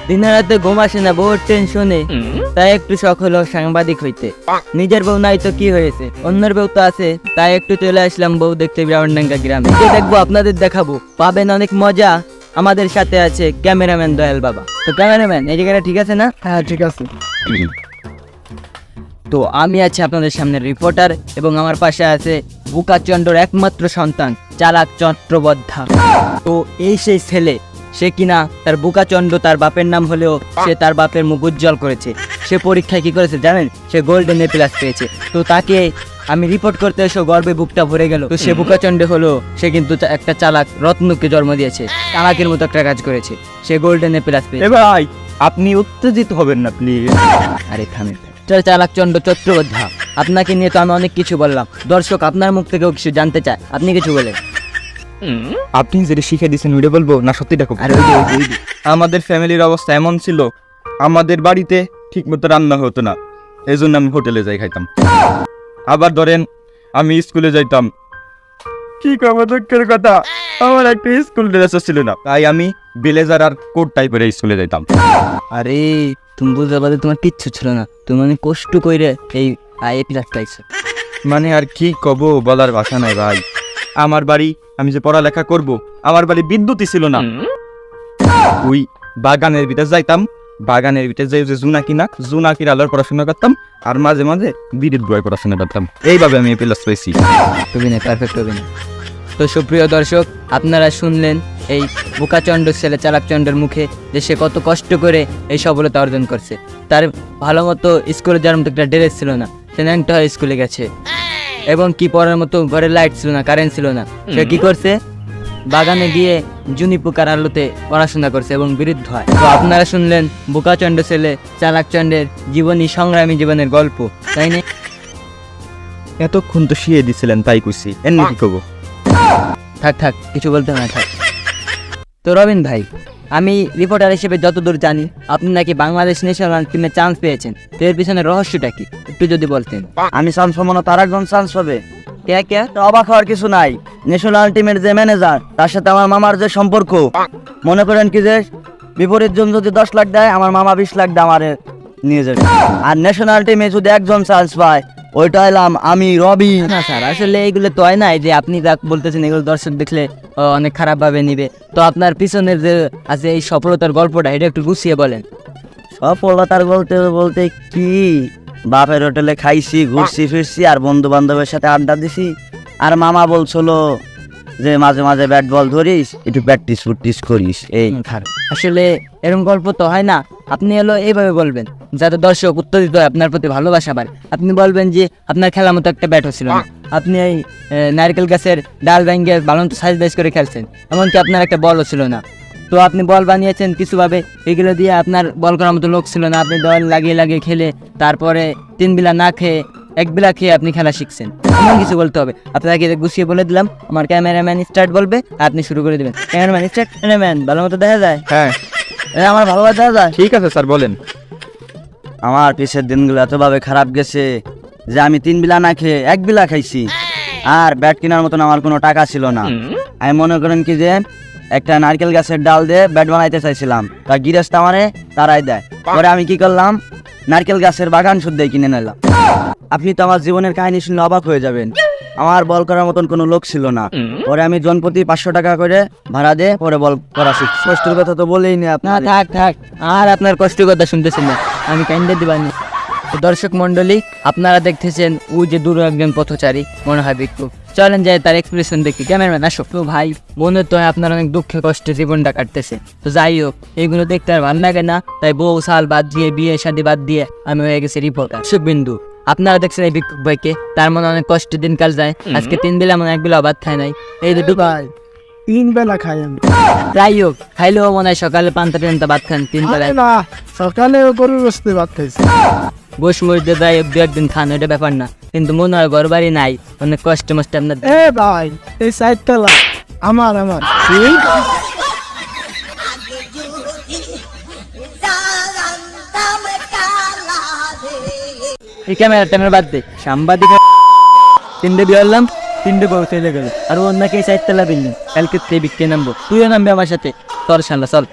দিনে রাতে ঘুম আসে না, বহুত টেনশনে, তাই একটু শখ হলো সাংবাদিক হইতে। নিজের বউ নাই তো কি হয়েছে, অন্যের বউ তো আছে, তাই একটু চলে আসলাম বউ দেখতে ব্রাহ্মণডাঙ্গা গ্রামে। যে দেখবো, আপনাদের দেখাবো, পাবেন অনেক মজা। আমাদের সাথে আছে ক্যামেরাম্যান দয়াল বাবা। তো ক্যামেরাম্যান, এই জায়গাটা ঠিক আছে না? হ্যাঁ ঠিক আছে। তো আমি আছি আপনাদের সামনে রিপোর্টার, এবং আমার পাশে আছে বুকাচন্দ্রর একমাত্র সন্তান চালাক চট্টোপাধ্যায়। তো এই সেই ছেলে, সে কিনা তার বুকাচন্দ্র তার বাপের নাম হলেও সে তার বাপের মুখ উজ্জ্বল করেছে। সে পরীক্ষায় কি করেছে জানেন? সে গোল্ডেন এ প্লাস পেয়েছে। তো তাকে আমি রিপোর্ট করতে এসে গর্বে বুকটা ভরে গেল। তো সে বুকাচন্দ্র হলো, সে কিন্তু একটা চালাক রত্নকে জন্ম দিয়েছে, চালাকের মতো একটা কাজ করেছে, সে গোল্ডেন এ প্লাস পেয়েছে। ভাই আপনি উত্তেজিত হবেন না প্লিজ। আরে থামেন, চালাক চন্দ্র চট্টোপাধ্যায়, আপনাকে নিয়ে তো আমি অনেক কিছু বললাম, দর্শক আপনার মুখ থেকেও কিছু জানতে চায়, আপনি কিছু বলেন। আপনি যেটা শিখে দিয়েছেন ওইটা বলবো না সত্যিটা খুব? আর আমাদের ফ্যামিলির অবস্থা এমন ছিল, আমাদের বাড়িতে ঠিক মতো রান্না হতো না, এই জন্য আমি হোটেলে যাই খাইতাম। আবার ধরেন আমি স্কুলে যাইতাম, কি কব দুঃখের কথা, আমার একটা স্কুল ড্রেস ছিল না, তাই আমি ব্লেজার আর কোট টাইপের স্কুলে যাইতাম। আরে তুমি বুঝতে পারলে তোমার কিচ্ছু ছিল না, তুমি অনেক কষ্ট করে এই এ প্লাস পাইছো। মানে আর কি কব, বলার ভাষা নাই ভাই। আমার বাড়ি, আমি যে পড়ালেখা করব, আমার বাড়ি বিদ্যুৎই ছিল না। ওই বাগানের ভিতরে যাইতাম, বাগানের ভিতরে যাই যে জুনাকির আলোর পড়াশোনা করতাম, আর মাঝে মাঝে বিদ্যুৎ বয় পড়াশোনা করতাম। এইভাবে আমি প্লাস পাইছি। অভিনয়, পারফেক্ট অভিনয়। তো সুপ্রিয় দর্শক, আপনারা শুনলেন এই বুকাচন্দ্র ছেলে চালাকচন্দ্রের মুখে যে সে কত কষ্ট করে এই সফলতা অর্জন করছে। তার ভালো মতো স্কুলে যাওয়ার মতো একটা ড্রেস ছিল না, সে ন্যাংটা হয়ে স্কুলে গেছে, এবং কি পড়ার মতো ঘরে লাইট ছিল না, কারেন্ট ছিল না, সে কি করছে, বাগানে গিয়ে জুনি পোকার আলোতে পড়াশোনা করছে এবং বিরুদ্ধ হয়। তো আপনারা শুনলেন বুকাচন্দ্র ছেলে চালাকচন্দ্রের জীবনী, সংগ্রামী জীবনের গল্প, তাই না? এতক্ষণ তো শিয়ে দিছিলেন, তাই কইছি, এমনি কি কব। থাক কিছু বলতে না, থাক। তো রবিন ভাই, আমি রিপোর্টার হিসেবে যতদূর জানি আপনি নাকি বাংলাদেশ ন্যাশনাল টিমে চান্স পেয়েছেন, তো এর পিছনে রহস্যটা কি একটু যদি বলতেন। আমি চান্স পাবো না, তার একজন চান্স পাবে। কে? তো অবাক হওয়ার কিছু নাই, ন্যাশনাল টিমের যে ম্যানেজার, তার সাথে আমার মামার যে সম্পর্ক, মনে করেন কি যে বিপরীত জন যদি 10 লাখ দেয়, আমার মামা 20 লাখ দিয়ে আমারে নিয়ে যাবে। আর ন্যাশনাল টিমে যদি একজন চান্স পায়, ওইটা এলাম আমি রবি। না স্যার, আসলে এইগুলো তো হয় না, এই যে আপনি যা বলতেছেন এগুলো দর্শক দেখলে অনেক খারাপ ভাবে নিবে। তো আপনার পিছনের যে আছে এই সফলতার গল্পটা, এটা একটু গুছিয়ে বলেন। সফলতার বলতে বলতে কি, বাপের হোটেলে খাইছি, ঘুরছি ফিরছি, আর বন্ধু বান্ধবের সাথে আড্ডা দিছি। আর মামা বলছিল যে মাঝে মাঝে ব্যাট বল ধরিস, একটু প্র্যাকটিস করিস। এই আসলে এরকম গল্প তো হয় না, আপনি হলো এইভাবে বলবেন যাতে দর্শক উত্তেজিত হয়, আপনার প্রতি ভালোবাসা বাড়ে। আপনি বলবেন যে আপনার খেলার মতো একটা ব্যাটও ছিল না, আপনি এই নারকেল গাছের ডাল ভেঙে ভালো মতো সাইজ বাইজ করে খেলছেন, এমনকি আপনার একটা বলও ছিল না। তো আপনি বল বানিয়েছেন কিছুভাবে, এগুলো দিয়ে আপনার বল করার মতো লোক ছিল না, আপনি দল লাগিয়ে খেলে তারপরে 3 বেলা না খেয়ে 1 বেলা খেয়ে আপনি খেলা শিখছেন। এমন কিছু বলতে হবে, আপনাকে গুছিয়ে বলে দিলাম। আমার ক্যামেরাম্যান স্টার্ট বলবে, আপনি শুরু করে দেবেন। Cameraman start. ক্যামেরাম্যান ভালো মতো দেখা যায়? হ্যাঁ আমার ভালোভাবে দেখা যায়। ঠিক আছে স্যার, বলেন। আমার পিছের দিনগুলো এতভাবে খারাপ গেছে যে আমি 3 বেলা না খেয়ে 1 বেলা খাইছি, আর ব্যাট কেনার মতন আমার কোনো টাকা ছিল না। আমি মনে করেন কি যে একটা নারকেল গাছের ডাল দিয়ে ব্যাট বানাইতে চাইছিলাম, তা গিরস্ত আমারে তারাই দেয়। পরে আমি কি করলাম, নারকেল গাছের বাগান শুদ্ধ কিনে নিলাম। আপনি তো আমার জীবনের কাহিনী শুনলে অবাক হয়ে যাবেন। আমার বল করার মতন কোনো লোক ছিল না, পরে আমি জনপ্রতি 500 টাকা করে ভাড়া দিয়ে পরে বল করা শিখছি। কষ্টের কথা তো বলেই নি না, থাক, আর আপনার কষ্টের কথা শুনতেছেন না, আমি কাইন্ডে দিবানি। দর্শক মন্ডলী, আপনারা দেখতেছেন ওই যে দূর একজন পথচারী, মনে হয় ভিক্ষুক। চলেন যাই তার এক্সপ্রেশন দেখি। ক্যামেরাম্যান আসো। তো ভাই, মনে তো হয় আপনার অনেক দুঃখে কষ্টে জীবনটা কাটতেছে। তো যাই হোক, এইগুলো দেখতে আর ভালো লাগে না, তাই বউ সাল বাদ দিয়ে, বিয়ে শাদী বাদ দিয়ে আমি হয়ে গেছি রিপোর্টার। শুভবিন্দু, আপনারা দেখছেন এই ভিক্ষুক ভাইকে, তার মনে অনেক কষ্টের দিনকাল যায়। আজকে 3 বেলা মনে 1 বেলা ভাত খায় নাই। এই দুটো ভাই 3 বেলা খাই আমি। যাই হোক, খাইলেও মনে হয় সকালে পান্তা টান্তা ভাত খান, 3 বেলায় না, সকালে গরুর গোশতে ভাত খাইছি। বস মরিতে যাই 2-1 দিন খান, ওইটা ব্যাপার না, কিন্তু মনে হয় ঘর বাড়ি নাই, অনেক কষ্ট মষ্ট আপনার। এ ভাই, এই 4 তলা আমার। এই ক্যামেরা বাদ দে, সাংবাদিক 3টে বিয়ে হলাম, 3টে বউ চলে গেল, আর অন্যকে 4 তলা বিল্ডিং, কালকে বিক্রি নামবো, তুইও নামবে আমার সাথে। চল শালা চল।